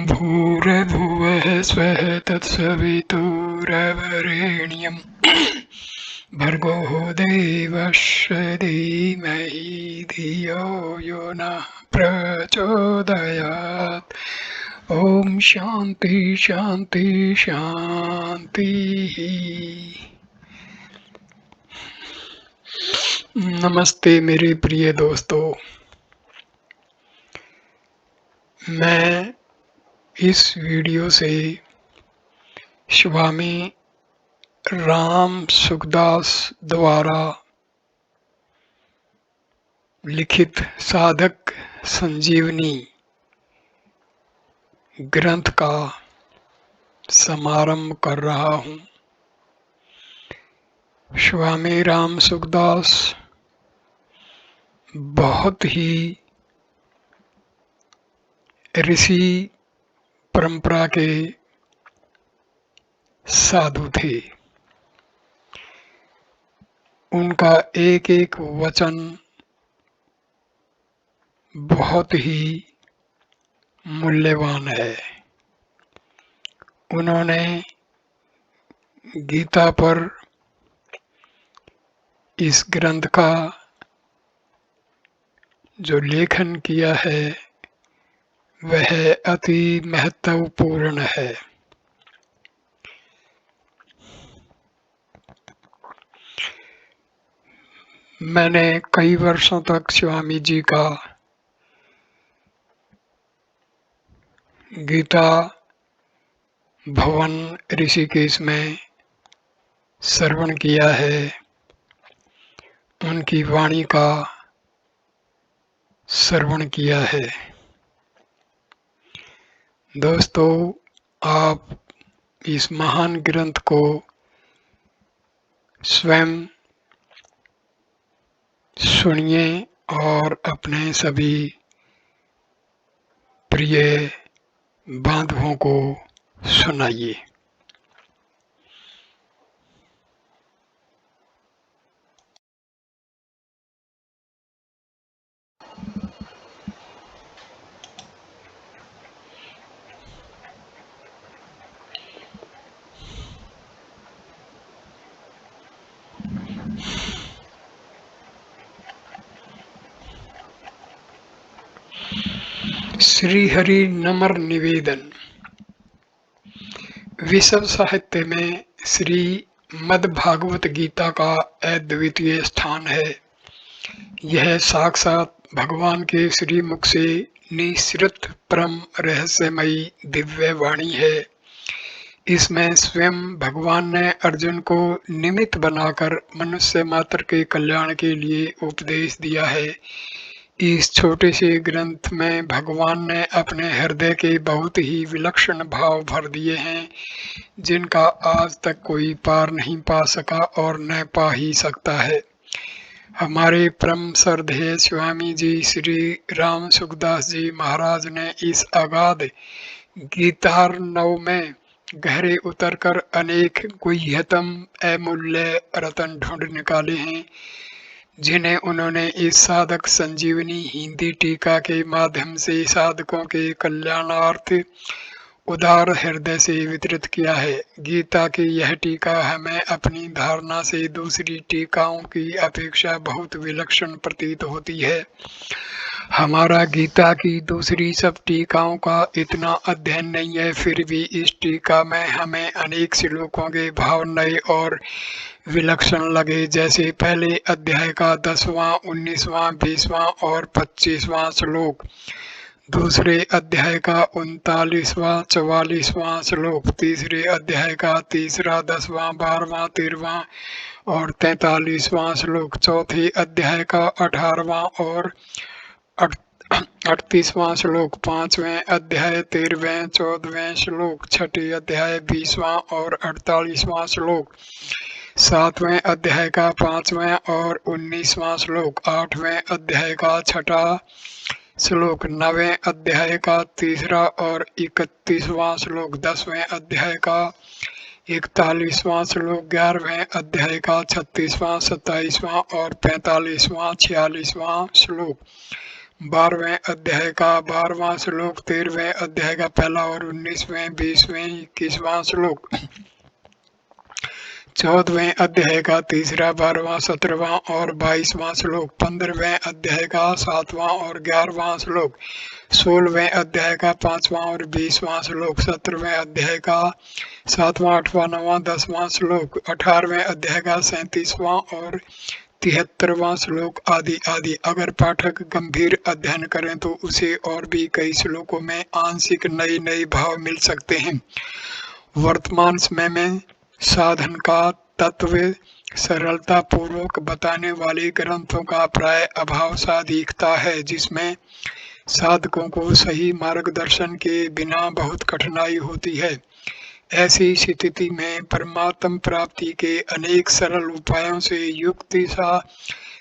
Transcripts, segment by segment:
भूर्भुवः स्वः तत्सवितुर्वरेण्यं भर्गो देवस्य धीमहि धियो यो नः प्रचोदयात्। ओम शांति शांति शांति। नमस्ते मेरे प्रिय दोस्तों, मैं इस वीडियो से स्वामी राम सुखदास द्वारा लिखित साधक संजीवनी ग्रंथ का समारंभ कर रहा हूँ। स्वामी राम सुखदास बहुत ही ऋषि परंपरा के साधु थे। उनका एक एक वचन बहुत ही मूल्यवान है। उन्होंने गीता पर इस ग्रंथ का जो लेखन किया है वह अति महत्वपूर्ण है। मैंने कई वर्षों तक स्वामी जी का गीता भवन ऋषिकेश में श्रवण किया है। उनकी वाणी का श्रवण किया है। दोस्तों, आप इस महान ग्रंथ को स्वयं सुनिए और अपने सभी प्रिय बांधवों को सुनाइए। श्री हरि नम्र निवेदन। विश्व साहित्य में श्री मद्भागवत गीता का अद्वितीय स्थान है। यह साक्षात भगवान के श्रीमुख से निःसृत परम रहस्यमयी दिव्य वाणी है। इसमें स्वयं भगवान ने अर्जुन को निमित्त बनाकर मनुष्य मात्र के कल्याण के लिए उपदेश दिया है। इस छोटे से ग्रंथ में भगवान ने अपने हृदय के बहुत ही विलक्षण भाव भर दिए हैं, जिनका आज तक कोई पार नहीं पा सका और न पा ही सकता है। हमारे परम श्रद्धेय स्वामी जी श्री राम सुखदास जी महाराज ने इस अगाध गीतार्णव में गहरे उतरकर अनेक गुह्यतम अमूल्य रत्न ढूंढ निकाले हैं, जिन्हें उन्होंने इस साधक संजीवनी हिंदी टीका के माध्यम से साधकों के कल्याणार्थ उदार हृदय से वितरित किया है। गीता की यह टीका हमें अपनी धारणा से दूसरी टीकाओं की अपेक्षा बहुत विलक्षण प्रतीत होती है। हमारा गीता की दूसरी सब टीकाओं का इतना अध्ययन नहीं है, फिर भी इस टीका में हमें अनेक श्लोकों के भाव नए और विलक्षण लगे। जैसे पहले अध्याय का 10वां, 19वां, 20वां और 25वां श्लोक, दूसरे अध्याय का 39वां, 44वां श्लोक, तीसरे अध्याय का 3रा, 10वां, 12वां, 13वां और 43वां श्लोक, चौथे अध्याय का 18वां और 38वां श्लोक, 5वें अध्याय 13वें 14वें श्लोक, छठे अध्याय 20वां और 48वां श्लोक, 7वें अध्याय का 5वां और 19वां श्लोक, 8वें अध्याय का 6ठा श्लोक, 9वें अध्याय का 3रा और 31वां श्लोक, 10वें अध्याय का 41वां श्लोक, 11वें अध्याय का 36वां, 27वां और 45वां, 46वां श्लोक, 12वें अध्याय का 12वां श्लोक, 13वें अध्याय का पहला और 19वें, 20वें, 21वां श्लोक, 14वें अध्याय का तीसरा, 12वां, 17वां और 22वां श्लोक, 15वें अध्याय का 7वां और 11वां श्लोक, 16वें अध्याय का 5वां और 20वां श्लोक, 17वें अध्याय का 7वां, 8वां, 9वां, 10वां श्लोक, 18वें अध्याय का 37वां और 73वां श्लोक आदि आदि। अगर पाठक गंभीर अध्ययन करें तो उसे और भी कई श्लोकों में आंशिक नए नए भाव मिल सकते हैं। वर्तमान समय में साधन का तत्व सरलता पूर्वक बताने वाले ग्रंथों का प्राय अभाव सा दिखता है, जिसमें साधकों को सही मार्गदर्शन के बिना बहुत कठिनाई होती है। ऐसी स्थिति में परमात्म प्राप्ति के अनेक सरल उपायों से युक्त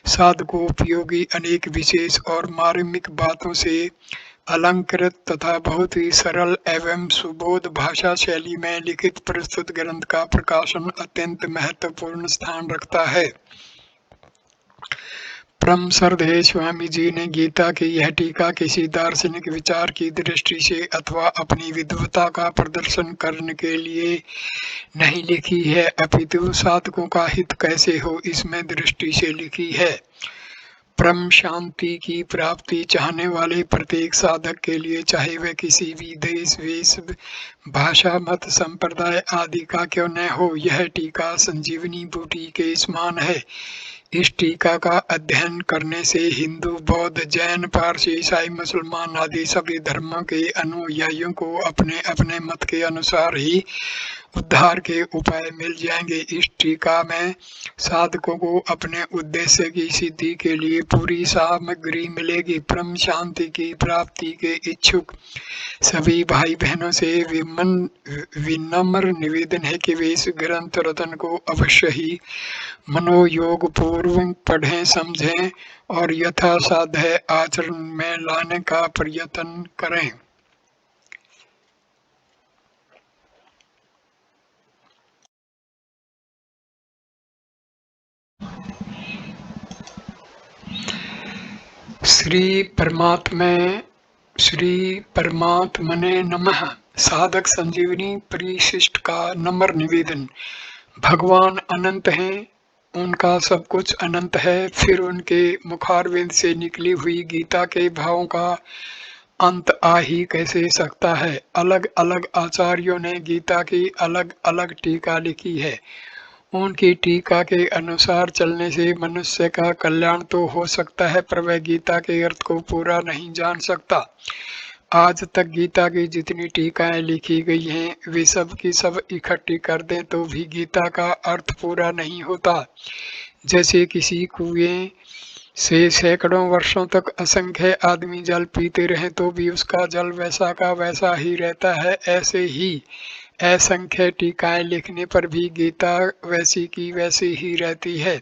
साधकों उपयोगी अनेक विशेष और मार्मिक बातों से अलंकृत तथा बहुत ही सरल एवं सुबोध भाषा शैली में लिखित प्रस्तुत ग्रंथ का प्रकाशन अत्यंत महत्वपूर्ण स्थान रखता है। परम श्रद्धेय स्वामी जी ने गीता की यह टीका किसी दार्शनिक विचार की दृष्टि से अथवा अपनी विद्वता का प्रदर्शन करने के लिए नहीं लिखी है, अपितु साधकों का हित कैसे हो इसमें दृष्टि से लिखी है। परम शांति की प्राप्ति चाहने वाले प्रत्येक साधक के लिए, चाहे वह किसी भी देश, वेश, भाषा, मत, संप्रदाय आदि का क्यों न हो, यह टीका संजीवनी बूटी के समान है। इस टीका का अध्ययन करने से हिंदू, बौद्ध, जैन, पारसी, ईसाई, मुसलमान आदि सभी धर्मों के अनुयायियों को अपने अपने मत के अनुसार ही उद्धार के उपाय मिल जाएंगे। इस टीका में साधकों को अपने उद्देश्य की सिद्धि के लिए पूरी सामग्री मिलेगी। परम शांति की प्राप्ति के इच्छुक सभी भाई बहनों से विनम्र निवेदन है कि वे इस ग्रंथ रत्न को अवश्य ही मनोयोग पूर्वक पढ़ें, समझें और यथासाध्य आचरण में लाने का प्रयत्न करें। श्री परमात्मने नमः। साधक संजीवनी परिशिष्ट का नम्र निवेदन। भगवान अनंत हैं, उनका सब कुछ अनंत है, फिर उनके मुखारविंद से निकली हुई गीता के भावों का अंत आ ही कैसे सकता है। अलग अलग आचार्यों ने गीता की अलग अलग टीका लिखी है। उनकी टीका के अनुसार चलने से मनुष्य का कल्याण तो हो सकता है, पर वह गीता के अर्थ को पूरा नहीं जान सकता। आज तक गीता की जितनी टीकाएं लिखी गई हैं, वे सब की सब इकट्ठी कर दें तो भी गीता का अर्थ पूरा नहीं होता। जैसे किसी कुएं से सैकड़ों वर्षों तक असंख्य आदमी जल पीते रहे तो भी उसका जल वैसा का वैसा ही रहता है, ऐसे ही असंख्य टीकाएं लिखने पर भी गीता वैसी की वैसी ही रहती है,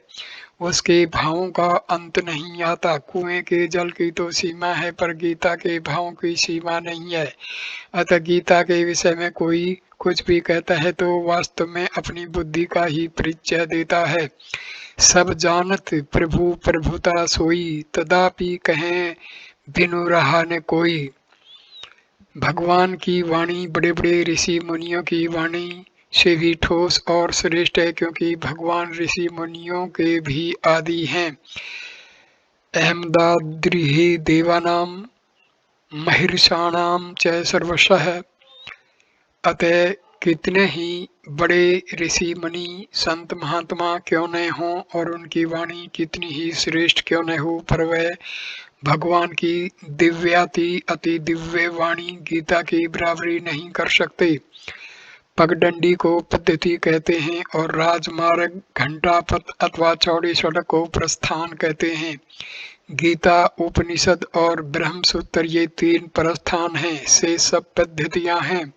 उसके भावों का अंत नहीं आता। कुएं के जल की तो सीमा है, पर गीता के भावों की सीमा नहीं है। अतः गीता के विषय में कोई कुछ भी कहता है तो वास्तव में अपनी बुद्धि का ही परिचय देता है। सब जानत प्रभु प्रभुता सोई, तदापि कहें बिनु रहा न कोई। भगवान की वाणी बड़े बड़े ऋषि मुनियों की वाणी से भी ठोस और श्रेष्ठ है, क्योंकि भगवान ऋषि मुनियों के भी आदि हैं। अहमदाद्रिहि देवानाम महिर्षाणाम च सर्वशः। अतः कितने ही बड़े ऋषि मुनि संत महात्मा क्यों न हों और उनकी वाणी कितनी ही श्रेष्ठ क्यों न हो, पर वह भगवान की दिव्याति अति दिव्य वाणी गीता की बराबरी नहीं कर सकते। पगडंडी को पद्धति कहते हैं और राजमार्ग, घंटा पथ अथवा चौड़ी सड़क को प्रस्थान कहते हैं। गीता, उपनिषद और ब्रह्मसूत्र ये तीन प्रस्थान हैं, से सब पद्धतियां हैं।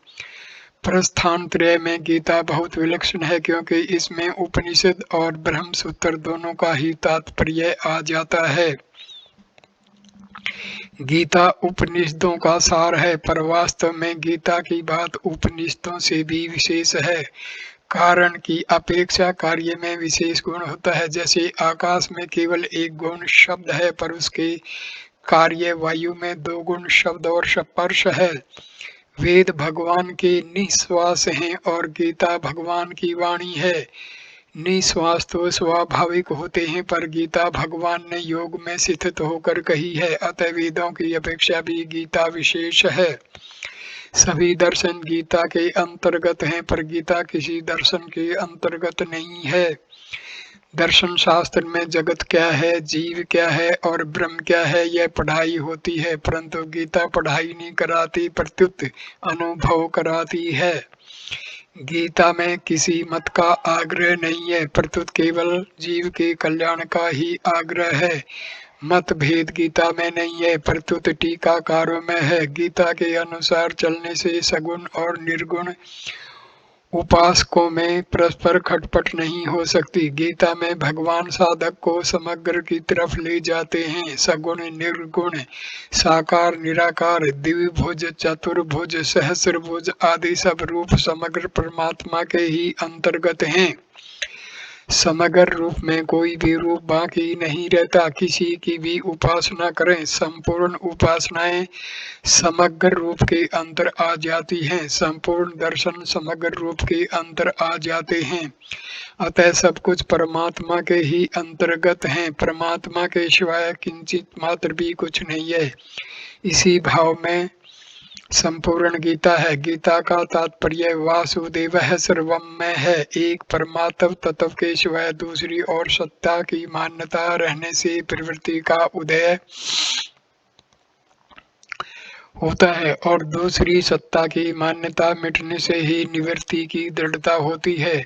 प्रस्थान त्रय में गीता बहुत विलक्षण है, क्योंकि इसमें उपनिषद और ब्रह्मसूत्र दोनों का ही तात्पर्य आ जाता है। गीता उपनिषदों का सार है, पर वास्तव में गीता की बात उपनिषदों से भी विशेष है। कारण की अपेक्षा कार्य में विशेष गुण होता है। जैसे आकाश में केवल एक गौण शब्द है, पर उसके कार्य वायु में 2 गुण शब्द और स्पर्श है। वेद भगवान के निश्वास हैं और गीता भगवान की वाणी है। निश्वास तो स्वाभाविक होते हैं, पर गीता भगवान ने योग में स्थित होकर कही है, अतः वेदों की अपेक्षा भी गीता विशेष है। सभी दर्शन गीता के अंतर्गत हैं, पर गीता किसी दर्शन के अंतर्गत नहीं है। दर्शन शास्त्र में जगत क्या है, जीव क्या है और ब्रह्म क्या है, यह पढ़ाई होती है, परंतु गीता पढ़ाई नहीं कराती, प्रत्युत अनुभव कराती है। गीता में किसी मत का आग्रह नहीं है, प्रत्युत केवल जीव के कल्याण का ही आग्रह है। मतभेद गीता में नहीं है, प्रत्युत टीकाकारों में है। गीता के अनुसार चलने से सगुण और निर्गुण उपासकों में परस्पर खटपट नहीं हो सकती। गीता में भगवान साधक को समग्र की तरफ ले जाते हैं। सगुण, निर्गुण, साकार, निराकार, द्विभुज, चतुर्भुज, सहस्रभुज आदि सब रूप समग्र परमात्मा के ही अंतर्गत हैं। समग्र रूप में कोई भी रूप बाकी नहीं रहता। किसी की भी उपासना करें, संपूर्ण उपासनाएं समग्र रूप के अंदर आ जाती हैं। संपूर्ण दर्शन समग्र रूप के अंदर आ जाते हैं। अतः सब कुछ परमात्मा के ही अंतर्गत हैं। परमात्मा के सिवाय किंचित मात्र भी कुछ नहीं है। इसी भाव में संपूर्ण गीता है। गीता का तात्पर्य वासुदेव सर्वम में है। एक परमात्म तत्व के सिवाय दूसरी और सत्ता की मान्यता रहने से प्रवृत्ति का उदय होता है और दूसरी सत्ता की मान्यता मिटने से ही निवृत्ति की दृढ़ता होती है।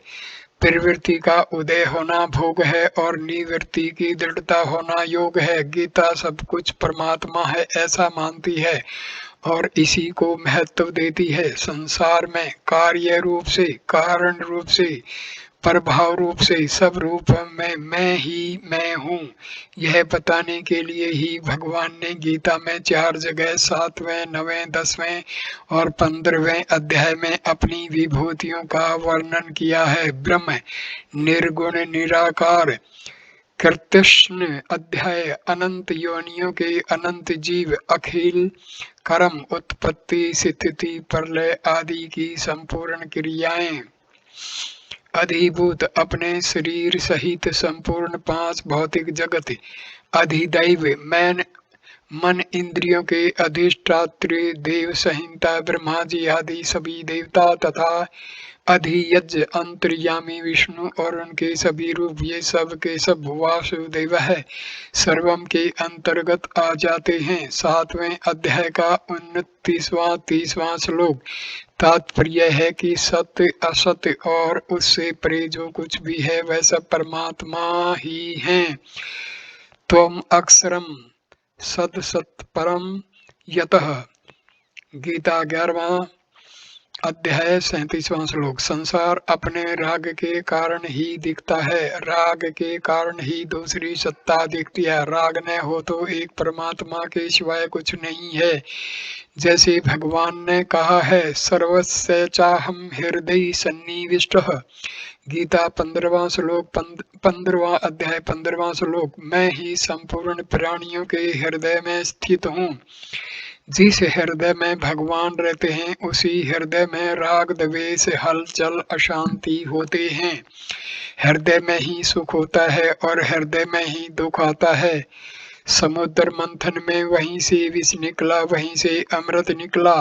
प्रवृत्ति का उदय होना भोग है और निवृत्ति की दृढ़ता होना योग है। गीता सब कुछ परमात्मा है ऐसा मानती है और इसी को महत्व देती है। संसार में कार्य रूप से, कारण रूप से, प्रभाव रूप से, सब रूप में मैं ही मैं हूँ, यह बताने के लिए ही भगवान ने गीता में 4 जगह 7वें, 9वें, 10वें और 15वें अध्याय में अपनी विभूतियों का वर्णन किया है। ब्रह्म, निर्गुण, निराकार, कृष्ण अध्याय, अनंत योनियों के अनंत जीव, अखिल कर्म, उत्पत्ति, स्थिति, प्रलय आदि की संपूर्ण क्रियाएं, अधिभूत अपने शरीर सहित संपूर्ण 5 भौतिक जगत, अधिदैव मन इंद्रियों के अधिष्ठात्री, देव संहिता, ब्रह्मा जी आदि सभी देवता तथा अधियज, अंतर्यामी विष्णु और उनके सभी रूप, ये सब के सब वासुदेव है, सर्वम के अंतर्गत आ जाते हैं। 7वें अध्याय का 29वां 30वां श्लोक तात्पर्य है कि सत्य, असत्य और उससे परे जो कुछ भी है वह सब परमात्मा ही है। त्वम अक्षरम सद सत परम यतः। गीता 11वां अध्याय 37वां श्लोक। संसार अपने राग के कारण ही दिखता है, राग के कारण ही दूसरी सत्ता दिखती है। राग न हो तो एक परमात्मा के सिवाय कुछ नहीं है। जैसे भगवान ने कहा है, सर्वस्य चाहम हृदय सन्निविष्टः। गीता 15वां श्लोक, 15वां अध्याय 15वां श्लोक। मैं ही संपूर्ण प्राणियों के हृदय में स्थित हूँ। जिस हृदय में भगवान रहते हैं उसी हृदय में राग, द्वेष, हलचल, अशांति होते हैं। हृदय में ही सुख होता है और हृदय में ही दुख आता है। समुद्र मंथन में वहीं से विष निकला, वहीं से अमृत निकला।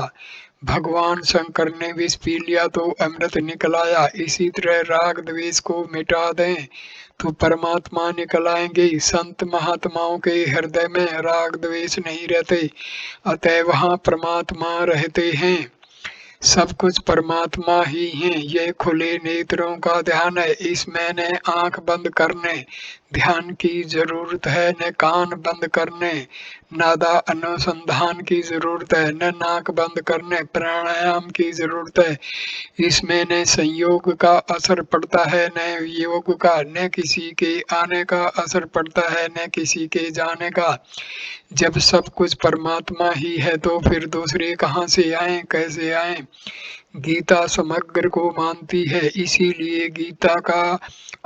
भगवान शंकर ने विष पी लिया तो अमृत निकल आया। इसी तरह राग द्वेष को मिटा दें तो परमात्मा निकल आएंगे। संत महात्माओं के हृदय में राग द्वेष नहीं रहते, अतः वहाँ परमात्मा रहते हैं। सब कुछ परमात्मा ही है। यह खुले नेत्रों का ध्यान है। इसमें न आंख बंद करने ध्यान की जरूरत है, न कान बंद करने नादा अनुसंधान की जरूरत है, न नाक बंद करने प्राणायाम की जरूरत है। इसमें न संयोग का असर पड़ता है न योग का, न किसी के आने का असर पड़ता है न किसी के जाने का। जब सब कुछ परमात्मा ही है तो फिर दूसरे कहाँ से आए, कैसे आए। गीता समग्र को मानती है, इसीलिए गीता का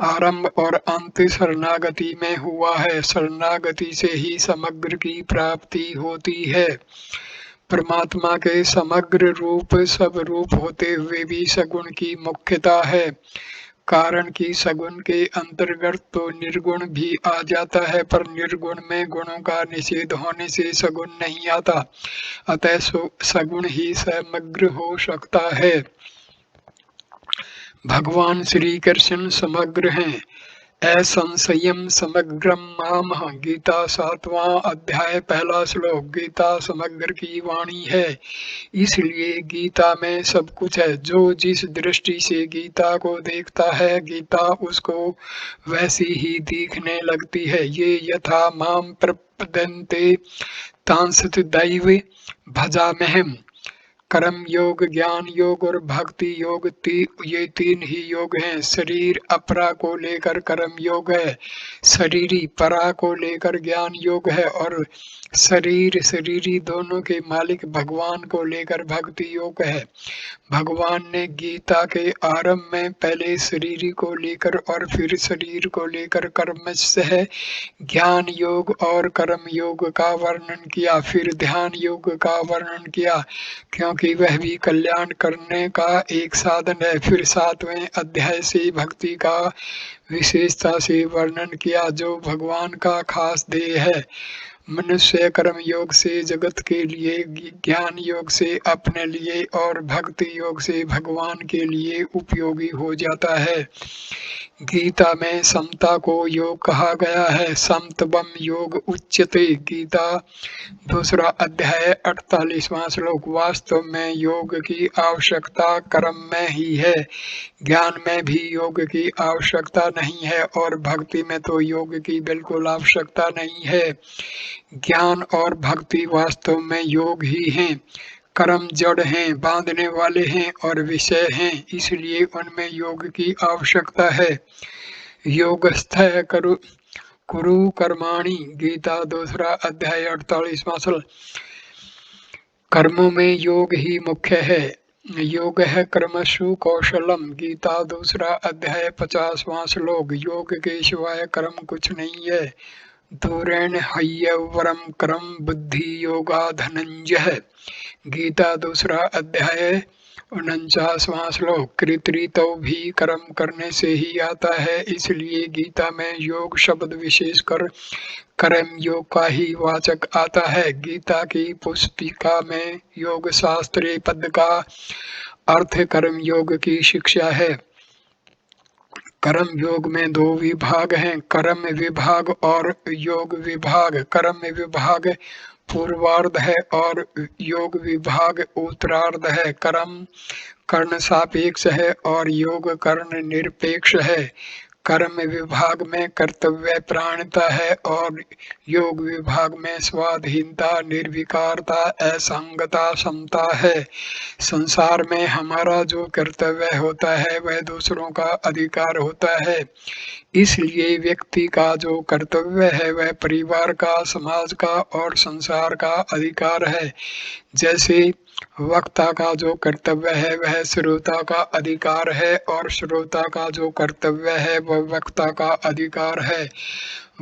आरंभ और अंत शरणागति में हुआ है। शरणागति से ही समग्र की प्राप्ति होती है। परमात्मा के समग्र रूप सब रूप होते हुए भी सगुण की मुख्यता है, कारण कि सगुण के अंतर्गत तो निर्गुण भी आ जाता है, पर निर्गुण में गुणों का निषेध होने से सगुण नहीं आता, अतः सगुण ही समग्र हो सकता है। भगवान श्री कृष्ण समग्र हैं। असंशयम समग्रम माम, गीता 7वां अध्याय 1 श्लोक। गीता समग्र की वाणी है, इसलिए गीता में सब कुछ है। जो जिस दृष्टि से गीता को देखता है, गीता उसको वैसी ही दिखने लगती है। ये यथा माम प्रपद्यन्ते तांसत दैव भजाम्यहम्। कर्म योग, ज्ञान योग और भक्ति योग, ये 3 ही योग हैं। शरीर अपरा को लेकर कर्म योग है, शरीरी परा को लेकर ज्ञान योग है, और शरीर शरीरी दोनों के मालिक भगवान को लेकर भक्ति योग है। भगवान ने गीता के आरंभ में पहले शरीर को लेकर और फिर शरीर को लेकर कर्मशः ज्ञान योग और कर्म योग का वर्णन किया, फिर ध्यान योग का वर्णन किया, क्योंकि वह भी कल्याण करने का एक साधन है। फिर 7वें अध्याय से भक्ति का विशेषता से वर्णन किया, जो भगवान का खास देह है। मनुष्य कर्म योग से जगत के लिए, ज्ञान योग से अपने लिए और भक्ति योग से भगवान के लिए उपयोगी हो जाता है। गीता में समता को योग कहा गया है। समत्वम योग उच्यते। गीता 2 अध्याय 48वां श्लोक। वास्तव में योग की आवश्यकता कर्म में ही है, ज्ञान में भी योग की आवश्यकता नहीं है, और भक्ति में तो योग की बिल्कुल आवश्यकता नहीं है। ज्ञान और भक्ति वास्तव में योग ही हैं। कर्म जड़ हैं, बांधने वाले हैं और विषय हैं, इसलिए उनमें योग की आवश्यकता है। योगस्थः कुरु कर्माणि। गीता 2 अध्याय 48वां श्लोक। कर्मों में योग ही मुख्य है। योग है कर्मसु कौशलम। गीता 2 अध्याय 50वां श्लोक। योग के सिवाय कर्म कुछ नहीं है। दूरेण हय्यवरम कर्म बुद्धि योगा धनंजय। गीता 2 अध्याय 49वां श्लोक। कृतृतो भी कर्म करने से ही आता है, इसलिए गीता में योग शब्द विशेषकर कर्म योग का ही वाचक आता है। गीता की पुस्तिका में योग शास्त्रे पद का अर्थ कर्म योग की शिक्षा है। कर्म योग में 2 विभाग हैं, कर्म विभाग और योग विभाग। कर्म विभाग पूर्वार्ध है और योग विभाग उत्तरार्ध है। कर्म कर्ण सापेक्ष है और योग कर्ण निरपेक्ष है। कर्म विभाग में कर्तव्य प्राणता है और योग विभाग में स्वाधीनता, निर्विकारता, असंगता, समता है। संसार में हमारा जो कर्तव्य होता है वह दूसरों का अधिकार होता है, इसलिए व्यक्ति का जो कर्तव्य है वह परिवार का, समाज का और संसार का अधिकार है। जैसे वक्ता का जो कर्तव्य है वह श्रोता का अधिकार है और श्रोता का जो कर्तव्य है वह वक्ता का अधिकार है।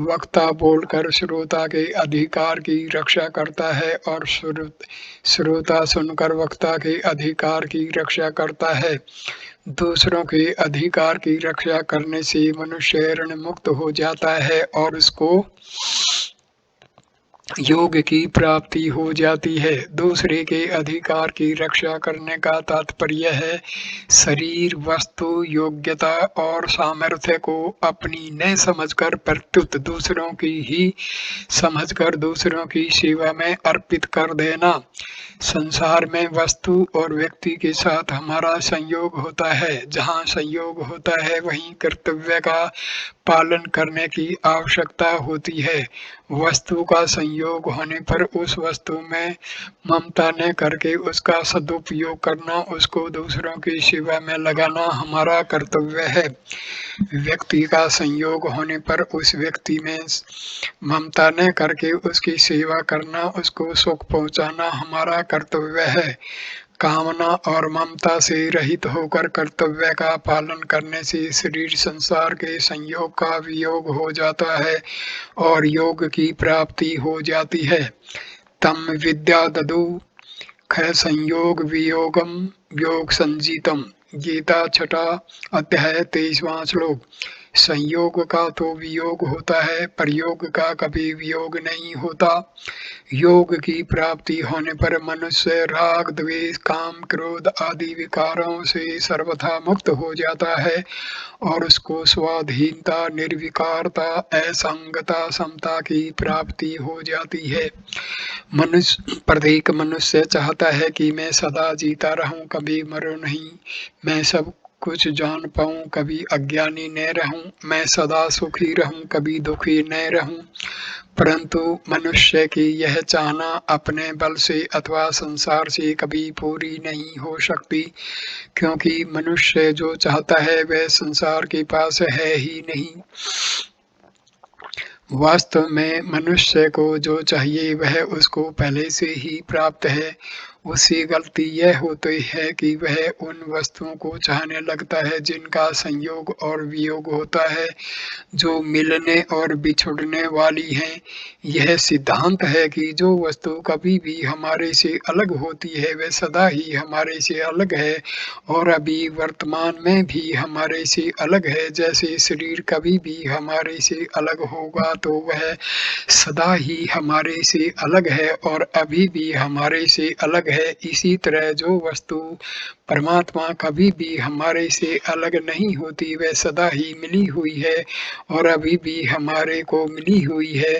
वक्ता बोलकर श्रोता के अधिकार की रक्षा करता है और श्रोता सुनकर वक्ता के अधिकार की रक्षा करता है। दूसरों के अधिकार की रक्षा करने से मनुष्य ऋण मुक्त हो जाता है और उसको योग की प्राप्ति हो जाती है। दूसरे के अधिकार की रक्षा करने का तात्पर्य है शरीर, वस्तु, योग्यता और सामर्थ्य को अपनी न समझकर प्रत्युत दूसरों की ही समझकर दूसरों की सेवा में अर्पित कर देना। संसार में वस्तु और व्यक्ति के साथ हमारा संयोग होता है। जहाँ संयोग होता है वहीं कर्तव्य का पालन करने की आवश्यकता होती है। वस्तु का संयोग होने पर उस वस्तु में ममता न करके उसका सदुपयोग करना, उसको दूसरों की सेवा में लगाना हमारा कर्तव्य है। व्यक्ति का संयोग होने पर उस व्यक्ति में ममता न करके उसकी सेवा करना, उसको सुख पहुंचाना हमारा कर्तव्य है। कामना और ममता से रहित होकर कर्तव्य का पालन करने से शरीर संसार के संयोग का वियोग हो जाता है और योग की प्राप्ति हो जाती है। तम विद्या ददु ख संयोग वियोगम योग संजीतम। गीता छठा अध्याय 23वां श्लोक। संयोग का तो वियोग होता है पर योग का कभी वियोग नहीं होता। योग की प्राप्ति होने पर मनुष्य राग द्वेष काम क्रोध आदि विकारों से सर्वथा मुक्त हो जाता है और उसको स्वाधीनता निर्विकारता असंगता समता की प्राप्ति हो जाती है। प्रत्येक मनुष्य चाहता है कि मैं सदा जीता रहूं, कभी मरूं नहीं, मैं सब कुछ जान पाऊं, कभी अज्ञानी न रहूं, मैं सदा सुखी रहूं, कभी दुखी न रहूं। परंतु मनुष्य की यह चाहना अपने बल से अथवा संसार से कभी पूरी नहीं हो सकती, क्योंकि मनुष्य जो चाहता है वह संसार के पास है ही नहीं। वास्तव में मनुष्य को जो चाहिए वह उसको पहले से ही प्राप्त है। उसकी गलती यह होती है कि वह उन वस्तुओं को चाहने लगता है जिनका संयोग और वियोग होता है, जो मिलने और बिछुड़ने वाली हैं। यह सिद्धांत है कि जो वस्तु कभी भी हमारे से अलग होती है वह सदा ही हमारे से अलग है और अभी वर्तमान में भी हमारे से अलग है। जैसे शरीर कभी भी हमारे से अलग होगा तो वह सदा ही हमारे से अलग है और अभी भी हमारे से अलग है। इसी तरह जो वस्तु परमात्मा कभी भी हमारे से अलग नहीं होती वह सदा ही मिली हुई है और अभी भी हमारे को मिली हुई है।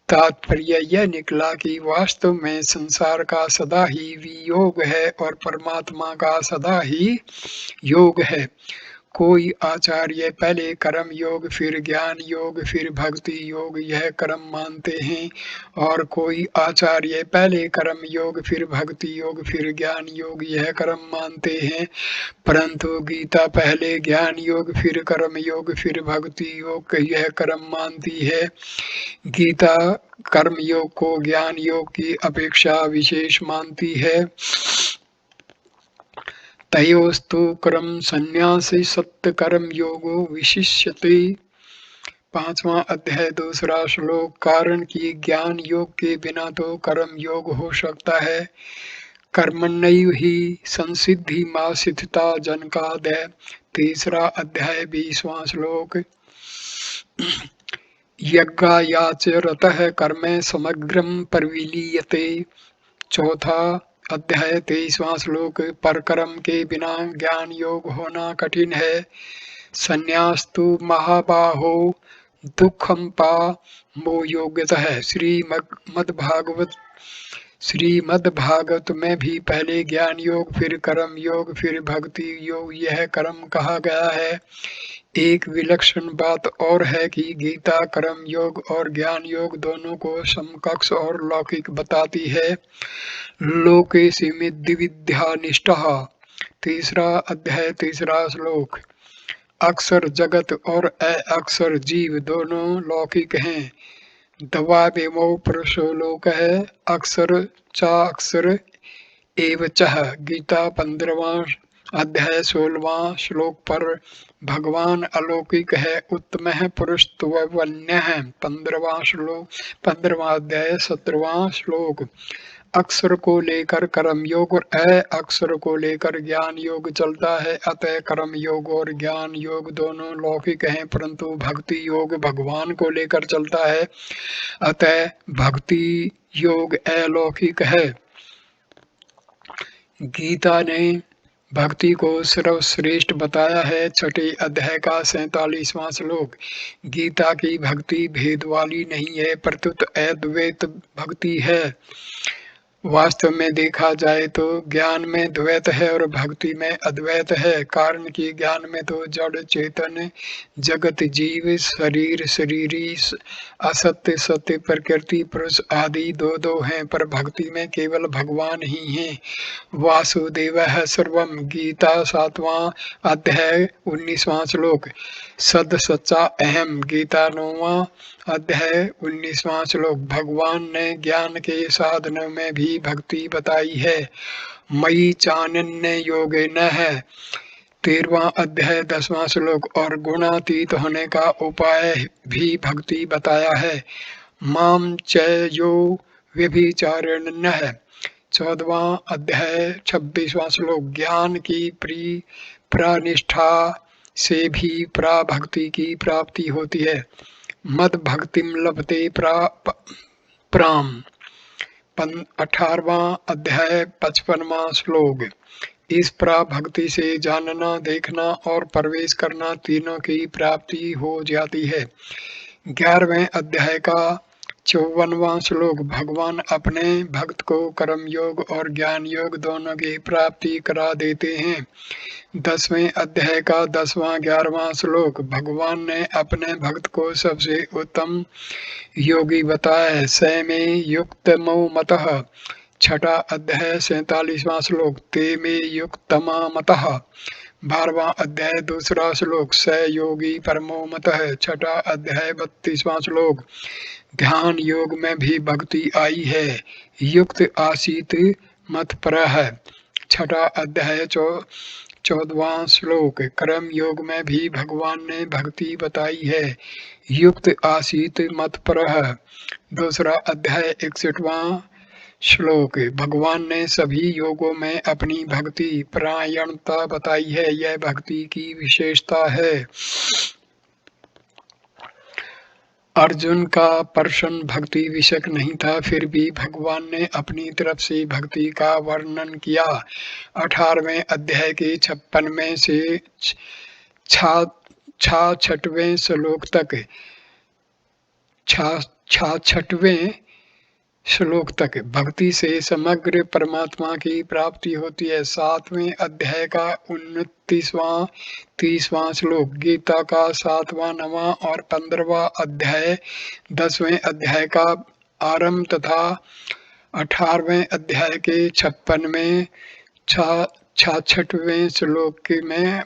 तात्पर्य यह निकला कि वास्तव में संसार का सदा ही वियोग है और परमात्मा का सदा ही योग है। कोई आचार्य पहले कर्म योग फिर ज्ञान योग फिर भक्ति योग यह क्रम मानते हैं और कोई आचार्य पहले कर्म योग फिर भक्ति योग फिर ज्ञान योग यह क्रम मानते हैं। परंतु गीता पहले ज्ञान योग फिर कर्म योग फिर भक्ति योग यह क्रम मानती है। गीता कर्म योग को ज्ञान योग की अपेक्षा विशेष मानती है। तयोस्तु कर्म संन्यासी सत्य कर्म योगो विशिष्यते। 5वां अध्याय 2रा श्लोक। कारण कि ज्ञान योग के बिना तो कर्म योग हो सकता है। कर्मण्यैव हि संसिद्धि मासिद्धता जनकादय। 3रा अध्याय 20वां श्लोक। यज्ञायाच रतः कर्म समग्रम परविलीयते। 4था अध्याय 23वां श्लोक। पर कर्म के बिना ज्ञान योग होना कठिन है। संन्यास्तु महाबाहो दुखम पा मो योग्यतः। श्रीमद्भागवत में भी पहले ज्ञान योग फिर कर्म योग फिर भक्ति योग यह कर्म कहा गया है। एक विलक्षण बात और है कि गीता कर्म योग और ज्ञान योग दोनों को समकक्ष और लौकिक बताती है। लोके सीमित विद्या निष्ठः। 3रा अध्याय 3रा श्लोक। अक्षर जगत और अक्षर जीव दोनों लौकिक हैं। दवावेमो पुरुषो लोकः अक्षर चाक्षर एव चः। गीता 15वां अध्याय 16वां श्लोक पर भगवान अलौकिक है, उत्तम है, पुरुष त्वन्य है। 15वां अध्याय 17वां श्लोक। अक्षर को लेकर कर्म योग और अक्षर को लेकर ज्ञान योग चलता है। अतः कर्म योग और ज्ञान योग दोनों लौकिक हैं, परंतु भक्ति योग भगवान को लेकर चलता है, अतः भक्ति योग अलौकिक है। गीता ने भक्ति को सर्वश्रेष्ठ बताया है। 6ठे अध्याय का 47वां श्लोक। गीता की भक्ति भेद वाली नहीं है, प्रत्युत अद्वैत भक्ति है। वास्तव में देखा जाए तो ज्ञान में द्वैत है और भक्ति में अद्वैत है। कारण कि ज्ञान में तो जड़ चेतन जगत जीव शरीर शरीरी असत्य सत्य प्रकृति पुरुष आदि दो हैं, पर भक्ति में केवल भगवान ही हैं। वासुदेवः सर्वम। गीता 7वां अध्याय 19वां श्लोक। सद सच्चा अहम। गीता 9वां अध्याय 19वां श्लोक। भगवान ने ज्ञान के साधनों में भी भक्ति बताई है। मयि चानन्य योगेन है। 13वां अध्याय 10वां श्लोक। और गुणातीत होने का उपाय भी भक्ति बताया है। माम च यो व्यभिचारिण्य है। 14वां अध्याय 26वां श्लोक। ज्ञान की प्रानिष्ठा से भी भक्ति की प्राप्ति होती है। मद भक्तिम लभते प्राम। 18वां अध्याय 55वां श्लोक। इस भक्ति से जानना, देखना और प्रवेश करना तीनों की प्राप्ति हो जाती है। 11वें अध्याय का 54वां श्लोक। भगवान अपने भक्त को कर्म योग और ज्ञान योग दोनों की प्राप्ति करा देते हैं। 10वें अध्याय का 10वां 11वां श्लोक। भगवान ने अपने भक्त को सबसे उत्तम योगी बताया है। स मे युक्तमो मतः। 6ठा अध्याय 47वां श्लोक। ते मे युक्तमा मतः। 12वां अध्याय 2रा श्लोक। स योगी परमो मतः। 6ठा अध्याय 32वां श्लोक। ध्यान योग में भी भक्ति आई है। युक्त आसीत मत परः। 6ठा अध्याय 14वां श्लोक। कर्म योग में भी भगवान ने भक्ति बताई है। युक्त आसीत मत परः। 2रा अध्याय 61वां श्लोक। भगवान ने सभी योगों में अपनी भक्ति परायणता बताई है। यह भक्ति की विशेषता है। अर्जुन का प्रश्न भक्ति विषयक नहीं था, फिर भी भगवान ने अपनी तरफ से भक्ति का वर्णन किया। 18वें अध्याय के 56वें से 66वें श्लोक तक 66वें श्लोक तक भक्ति से समग्र परमात्मा की प्राप्ति होती है। 7वें अध्याय का 29वां 30वां श्लोक। गीता का 7वां 9वां और 15वां अध्याय 10वें अध्याय का आरंभ तथा 18वें अध्याय के 56वें 66वें श्लोक में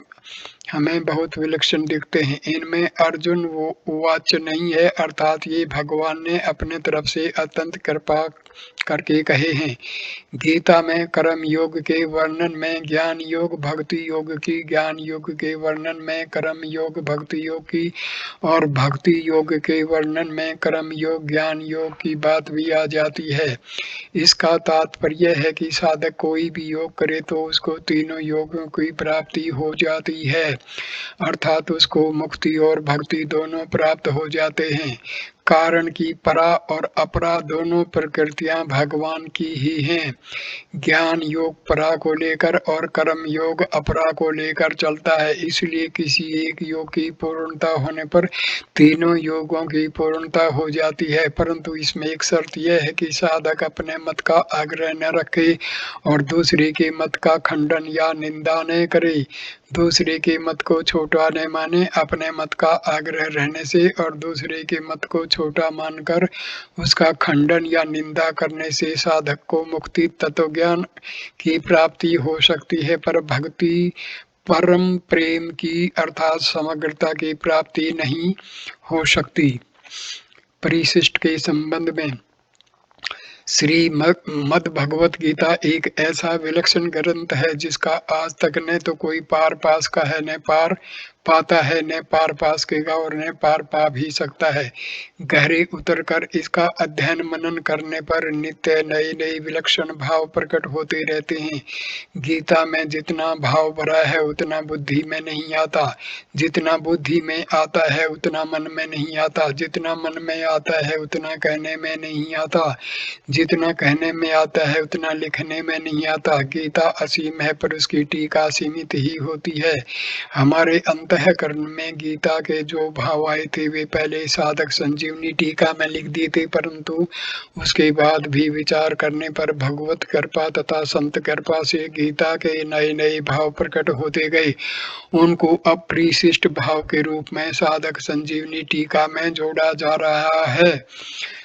हमें बहुत विलक्षण दिखते हैं। इनमें अर्जुन वाच्य नहीं है, अर्थात ये भगवान ने अपने तरफ से अत्यंत कृपा करके कहे हैं। गीता में कर्म योग के वर्णन में ज्ञान योग भक्ति योग की, ज्ञान योग के वर्णन में कर्म योग भक्ति योग की और भक्ति योग के वर्णन में कर्म योग ज्ञान योग की बात भी आ जाती है। इसका तात्पर्य है कि साधक कोई भी योग करे तो उसको तीनों योगों की प्राप्ति हो जाती है, अर्थात उसको मुक्ति और भक्ति दोनों प्राप्त हो जाते हैं। कारण की परा और अपरा दोनों प्रकृतियां भगवान की ही हैं। ज्ञान योग परा को लेकर और कर्म योग अपरा को लेकर चलता है, इसलिए किसी एक योग की पूर्णता होने पर तीनों योगों की पूर्णता हो जाती है। परंतु इसमें एक शर्त यह है कि साधक अपने मत का आग्रह न रखे और दूसरे के मत का खंडन या निंदा न करे। दूसरे के मत को छोटा न माने। अपने मत का आग्रह रहने से और दूसरे के मत को छोटा मानकर उसका खंडन या निंदा करने से साधक को मुक्ति तत्व ज्ञान की प्राप्ति हो सकती है, पर भक्ति परम प्रेम की अर्थात समग्रता की प्राप्ति नहीं हो सकती। परिशिष्ट के संबंध में श्रीमद् भगवत गीता एक ऐसा विलक्षण ग्रंथ है जिसका आज तक न तो कोई पार पास का है, न पार पाता है, न पार पास केगा और न पार पा भी सकता है। गहरे उतरकर इसका अध्ययन मनन करने पर नित्य नए नए विलक्षण भाव प्रकट होते रहते हैं। गीता में जितना भाव भरा है उतना बुद्धि में नहीं आता, जितना बुद्धि में आता है उतना मन में नहीं आता, जितना मन में आता है उतना कहने में नहीं आता, जितना कहने में आता है उतना लिखने में नहीं आता। गीता असीम है पर उसकी टीका सीमित ही होती है। हमारे अंतःकरण में गीता के जो भाव आए थे वे पहले साधक संजीवनी टीका में लिख दिए थे, परंतु उसके बाद भी विचार करने पर भगवत कृपा तथा संत कृपा से गीता के नए नए भाव प्रकट होते गए। उनको अब परिशिष्ट भाव के रूप में साधक संजीवनी टीका में जोड़ा जा रहा है।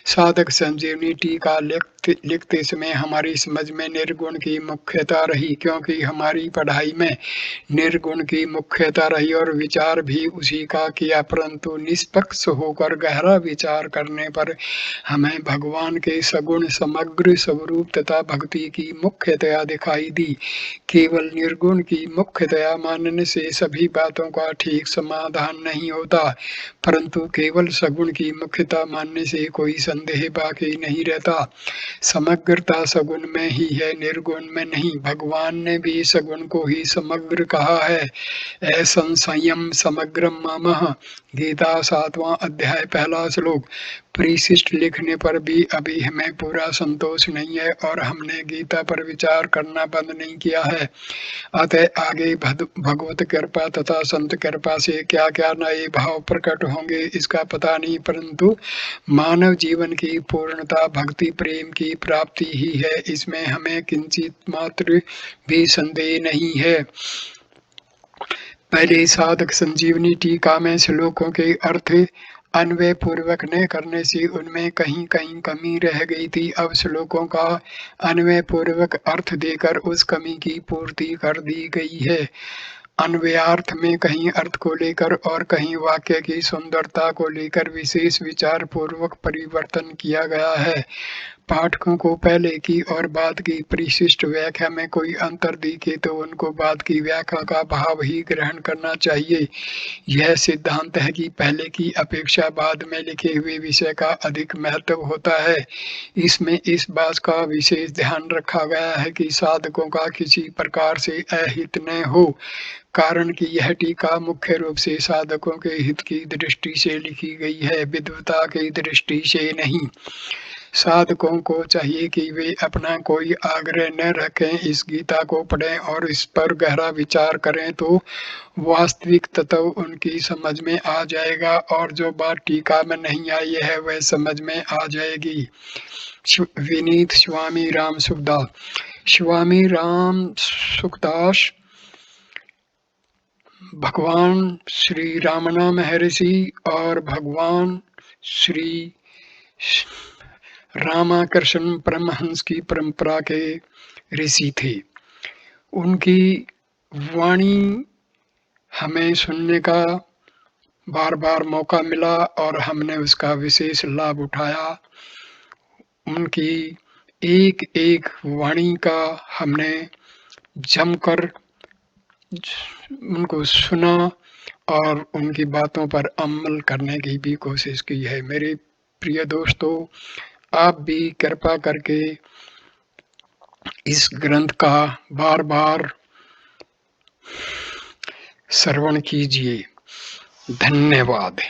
साधक संजीवनी टीका लिखते समय हमारी समझ में निर्गुण की मुख्यता रही, क्योंकि हमारी पढ़ाई में निर्गुण की मुख्यता रही और विचार भी उसी का किया, परंतु निष्पक्ष होकर गहरा विचार करने पर हमें भगवान के सगुण समग्र स्वरूप तथा भक्ति की मुख्यतया दिखाई दी। केवल निर्गुण की मुख्यतया मानने से सभी बातों का ठीक समाधान नहीं होता, परंतु केवल सगुण की मुख्यता मानने से कोई संदेह बाकी नहीं रहता। समग्रता सगुण में ही है, निर्गुण में नहीं। भगवान ने भी सगुण को ही समग्र कहा है। असंशयम् समग्रम मम, गीता 7वां अध्याय 1 श्लोक। परिशिष्ट लिखने पर भी अभी हमें पूरा संतोष नहीं है और हमने गीता पर विचार करना बंद नहीं किया है। अतः आगे भगवत कृपा तथा संत कृपा से क्या क्या नए भाव प्रकट होंगे इसका पता नहीं, परंतु मानव जीवन की पूर्णता भक्ति प्रेम की प्राप्ति ही है, इसमें हमें किंचित मात्र भी संदेह नहीं है। पहले साधक संजीवनी टीका में श्लोकों के अर्थ अन्वय पूर्वक न करने से उनमें कहीं कहीं कमी रह गई थी। अब श्लोकों का अन्वय पूर्वक अर्थ देकर उस कमी की पूर्ति कर दी गई है। अन्वयार्थ में कहीं अर्थ को लेकर और कहीं वाक्य की सुंदरता को लेकर विशेष विचार पूर्वक परिवर्तन किया गया है। पाठकों को पहले की और बाद की परिशिष्ट व्याख्या में कोई अंतर दिखे तो उनको बाद की व्याख्या का भाव ही ग्रहण करना चाहिए। यह सिद्धांत है कि पहले की अपेक्षा बाद में लिखे हुए विषय का अधिक महत्व होता है। इसमें इस बात का विशेष ध्यान रखा गया है कि साधकों का किसी प्रकार से अहित न हो, कारण कि यह टीका मुख्य रूप से साधकों के हित की दृष्टि से लिखी गई है, विद्वता की दृष्टि से नहीं। साधकों को चाहिए कि वे अपना कोई आग्रह न रखें, इस गीता को पढ़ें और इस पर गहरा विचार करें तो वास्तविक तत्व उनकी समझ में आ जाएगा और जो बात टीका में नहीं आई है वह समझ में आ जाएगी। विनीत स्वामी राम सुखदास। स्वामी राम सुखदास भगवान श्री रामना महर्षि और भगवान श्री रामकृष्ण परमहंस की परंपरा के ऋषि थे। उनकी वाणी हमें सुनने का बार बार मौका मिला और हमने उसका विशेष लाभ उठाया। उनकी एक एक वाणी का हमने जमकर उनको सुना और उनकी बातों पर अमल करने की भी कोशिश की है। मेरे प्रिय दोस्तों, आप भी कृपा करके इस ग्रंथ का बार बार श्रवण कीजिए। धन्यवाद।